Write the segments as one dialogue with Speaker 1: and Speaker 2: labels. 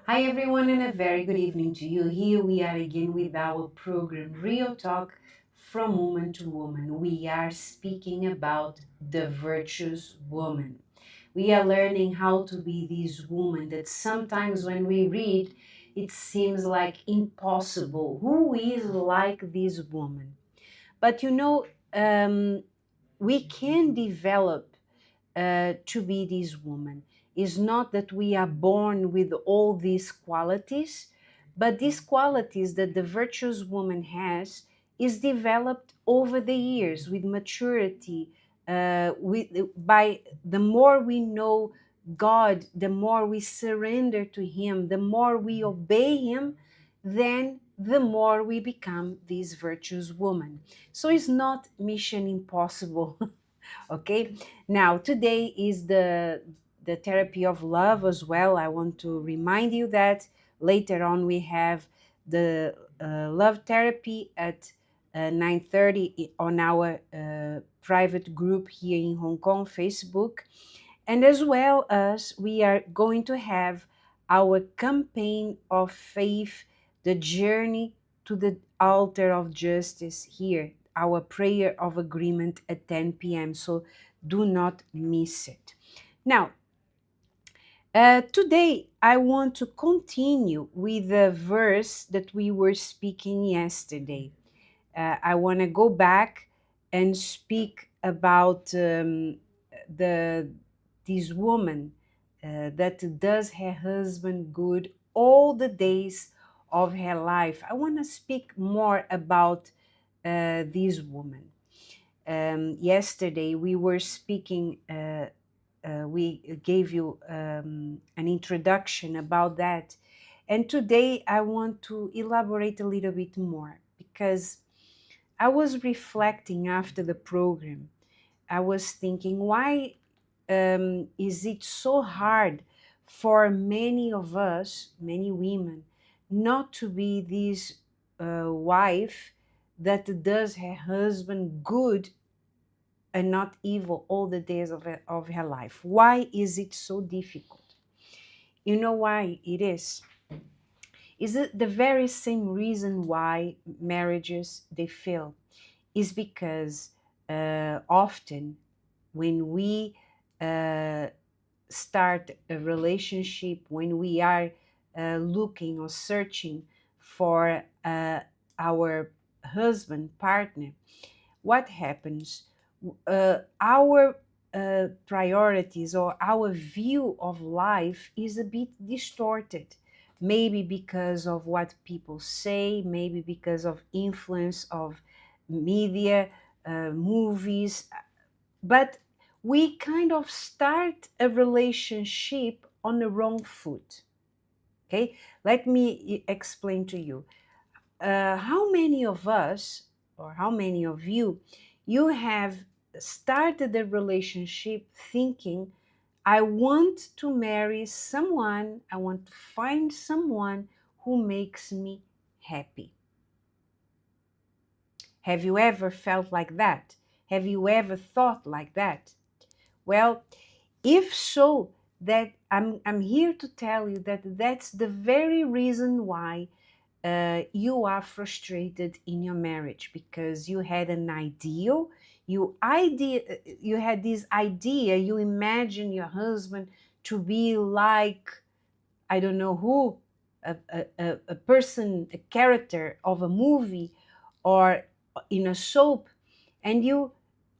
Speaker 1: Hi, everyone, and a very good evening to you. Here we are again with our program Real Talk from Woman to Woman. We are speaking about the virtuous woman. We are learning how to be this woman that sometimes when we read, it seems like impossible. Who is like this woman? But we can develop to be this woman. Is not that we are born with all these qualities, but these qualities that the virtuous woman has is developed over the years with maturity. By the more we know God, the more we surrender to Him, the more we obey Him, then the more we become this virtuous woman. So it's not mission impossible. Okay, now today is the therapy of love as well. I want to remind you that later on we have the love therapy at 9:30 on our private group here in Hong Kong Facebook, and as well as we are going to have our campaign of faith, the journey to the altar of justice here, our prayer of agreement at 10 p.m. So do not miss it. Now, today I want to continue with the verse that we were speaking yesterday. I want to go back and speak about the this woman that does her husband good all the days of her life. I want to speak more about this woman. Yesterday we were speaking. We gave you an introduction about that, and today I want to elaborate a little bit more because I was reflecting after the program. I was thinking, why is it so hard for many of us, many women, not to be this wife that does her husband good and not evil all the days of her life? Why is it so difficult? You know why it is? Is it the very same reason why marriages they fail? Is because often when we uh, start a relationship, when we are looking or searching for our husband, partner, what happens? Our priorities or our view of life is a bit distorted. Maybe because of what people say, maybe because of influence of media, movies, but we kind of start a relationship on the wrong foot. Okay, let me explain to you. How many of us, or how many of you, you have started a relationship thinking, I want to marry someone, I want to find someone who makes me happy? Have you ever felt like that? Have you ever thought like that? Well, if so, that I'm here to tell you that that's the very reason why you are frustrated in your marriage, because you had an ideal, you had this idea, you imagine your husband to be like, I don't know who, a person, a character of a movie or in a soap, and you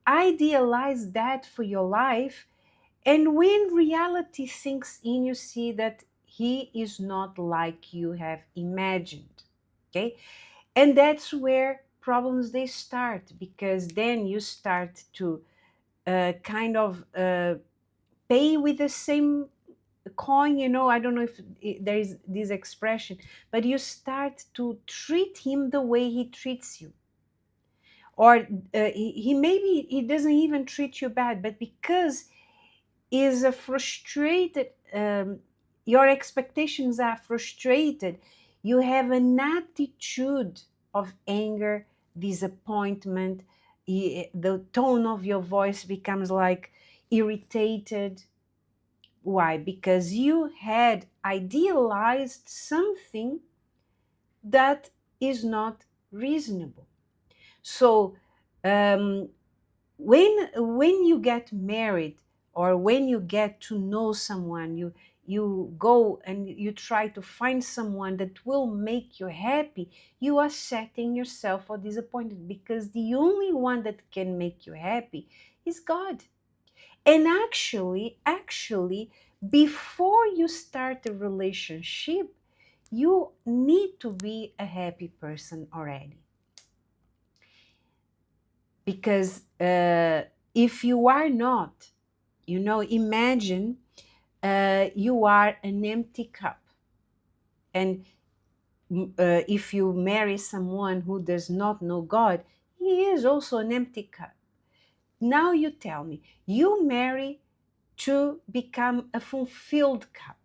Speaker 1: idealize that for your life, and when reality sinks in, you see that he is not like you have imagined. Okay? And that's where problems they start, because then you start to kind of pay with the same coin. I don't know if there is this expression, but you start to treat him the way he treats you. Or he maybe he doesn't even treat you bad, but because is a frustrated, your expectations are frustrated, you have an attitude of anger, disappointment, the tone of your voice becomes like irritated, Why? Because you had idealized something that is not reasonable. So um, when you get married, or when you get to know someone, you go and you try to find someone that will make you happy, you are setting yourself for disappointment, because the only one that can make you happy is God. And actually, before you start a relationship, you need to be a happy person already. Because if you are not, imagine you are an empty cup. And if you marry someone who does not know God, he is also an empty cup. Now you tell me, you marry to become a fulfilled cup.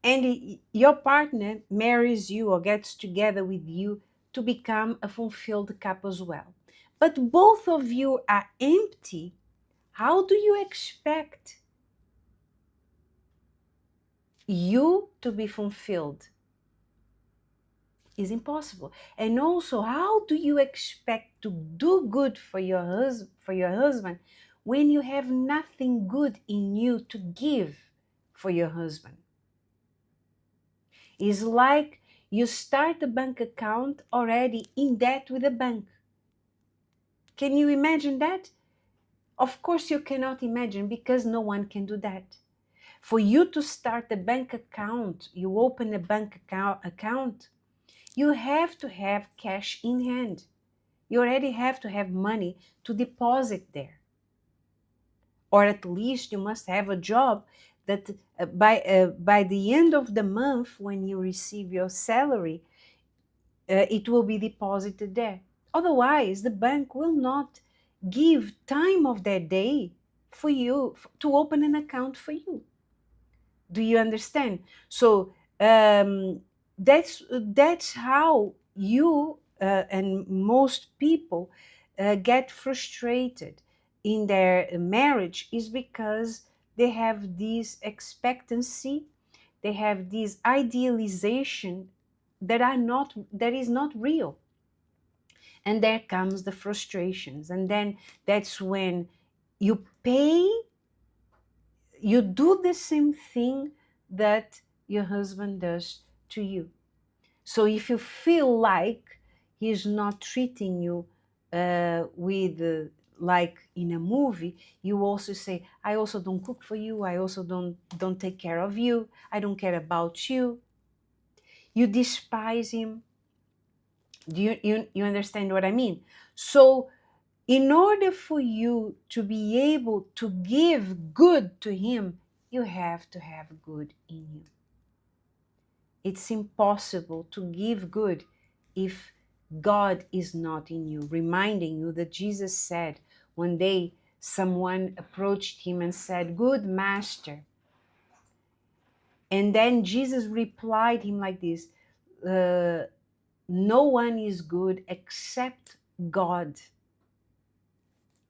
Speaker 1: And your partner marries you or gets together with you to become a fulfilled cup as well. But both of you are empty. How do you expect you to be fulfilled? Is impossible. And also, how do you expect to do good for your husband when you have nothing good in you to give for your husband? It's like you start a bank account already in debt with a bank. Can you imagine that? Of course you cannot imagine, because no one can do that. For you to start a bank account, you open a bank account, you have to have cash in hand. You already have to have money to deposit there. Or at least you must have a job that by the end of the month, when you receive your salary, it will be deposited there. Otherwise, the bank will not give time of their day for you to open an account for you. Do you understand? So that's how you and most people get frustrated in their marriage, is because they have this expectancy, they have this idealization that is not real. And there comes the frustrations, and then that's when you pay, you do the same thing that your husband does to you. So if you feel like he's not treating you with like in a movie, you also say, I also don't cook for you, I also don't take care of you, I don't care about you. You despise him. Do you understand what I mean? So in order for you to be able to give good to him, you have to have good in you. It's impossible to give good if God is not in you. Reminding you that Jesus said one day, someone approached him and said, "Good master." And then Jesus replied him like this, no one is good except God.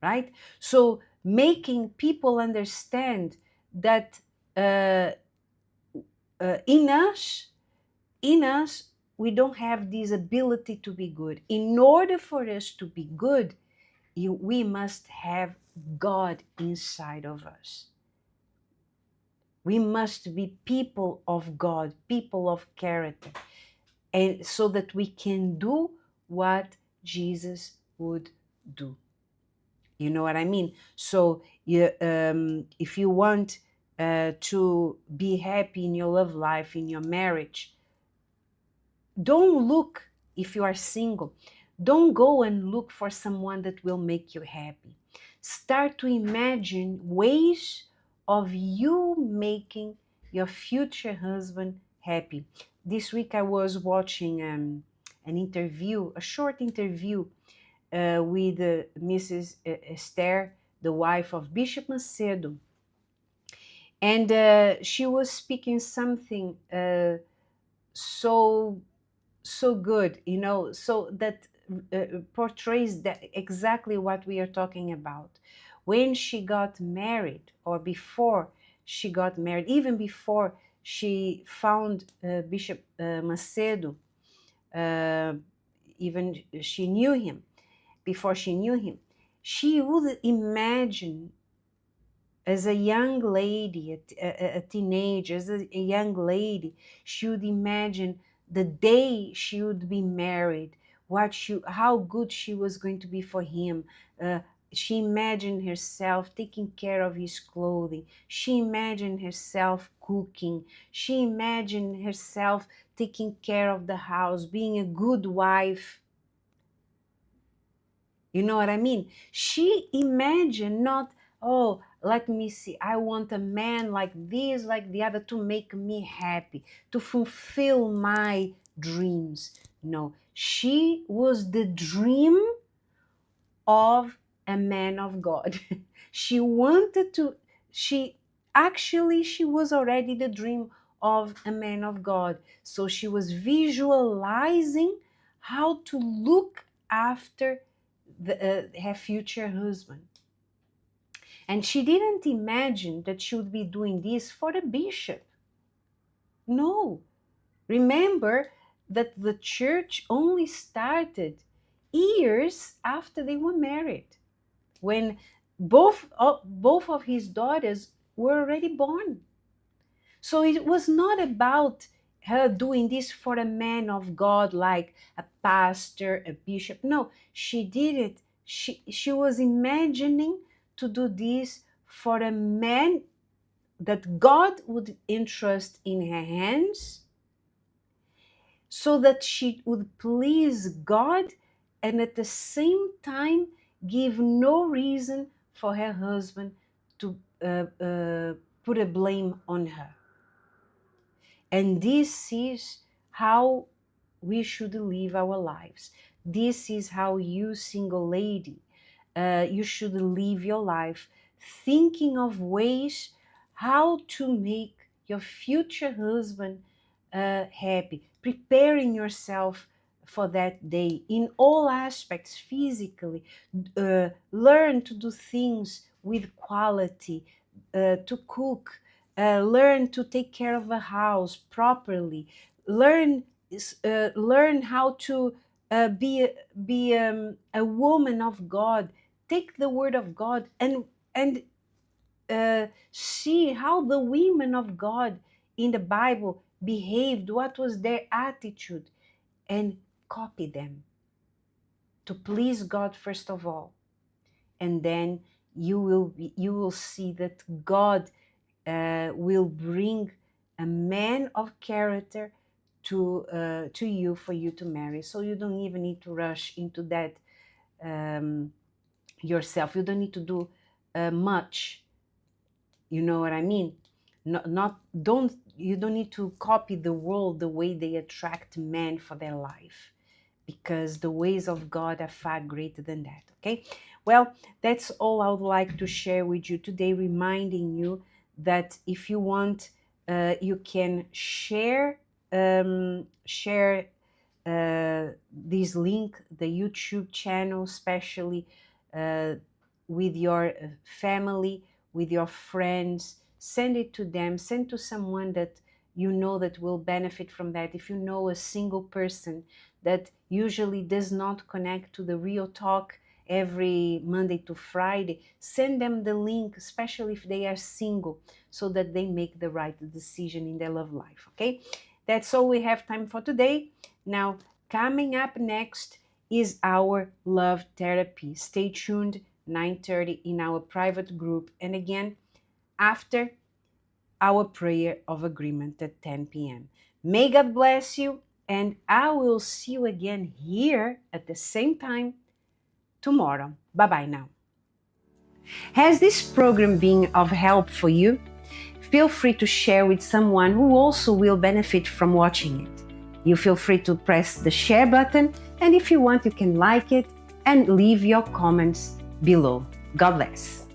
Speaker 1: Right? So making people understand that uh, in us, we don't have this ability to be good. In order for us to be good, we must have God inside of us. We must be people of God, people of character, and so that we can do what Jesus would do. You know what I mean? So if you want to be happy in your love life, in your marriage, don't look, if you are single, don't go and look for someone that will make you happy. Start to imagine ways of you making your future husband happy. This week I was watching an interview, a short interview with Mrs. Esther, the wife of Bishop Macedo. And she was speaking something so good, so that portrays that exactly what we are talking about. When she got married, or before she got married, even before she found Bishop Macedo, uh, even she knew him, before she knew him, she would imagine as a young lady, a teenager, as a young lady, she would imagine the day she would be married, how good she was going to be for him. She imagined herself taking care of his clothing. She imagined herself cooking. She imagined herself taking care of the house, being a good wife. You know what I mean? She imagined not, oh, let me see, I want a man like this, like the other, to make me happy, to fulfill my dreams. No, she was the dream of a man of God. She wanted to, she was already the dream of a man of God. So she was visualizing how to look after her future husband. And she didn't imagine that she would be doing this for the bishop. No. Remember that the church only started years after they were married, when both of his daughters were already born. So it was not about her doing this for a man of God, like a pastor, a bishop. No, she did it. She was imagining to do this for a man that God would entrust in her hands, so that she would please God, and at the same time give no reason for her husband to put a blame on her. And this is how we should live our lives. This is how you, single lady, you should live your life, thinking of ways how to make your future husband happy, preparing yourself for that day in all aspects, physically. Learn to do things with quality, to cook, learn to take care of a house properly, learn how to be a woman of God. Take the word of God and see how the women of God in the Bible behaved, what was their attitude, and copy them to please God first of all. And then you will see that God will bring a man of character to you, for you to marry. So you don't even need to rush into that yourself. You don't need to do much. You know what I mean? You don't need to copy the world, the way they attract men for their life, because the ways of God are far greater than that. Okay, well, that's all I would like to share with you today, reminding you that if you want, you can share this link, the YouTube channel, especially with your family, with your friends. Send it to them, send to someone that you know that will benefit from that. If you know a single person that usually does not connect to the Real Talk every Monday to Friday, send them the link, especially if they are single, so that they make the right decision in their love life. Okay, that's all we have time for today. Now, coming up next is our love therapy. Stay tuned, 9:30 in our private group, and again after our prayer of agreement at 10 p.m. May God bless you, and I will see you again here at the same time tomorrow. Bye-bye now. Has this program been of help for you? Feel free to share with someone who also will benefit from watching it. You feel free to press the share button, and if you want, you can like it and leave your comments below. God bless.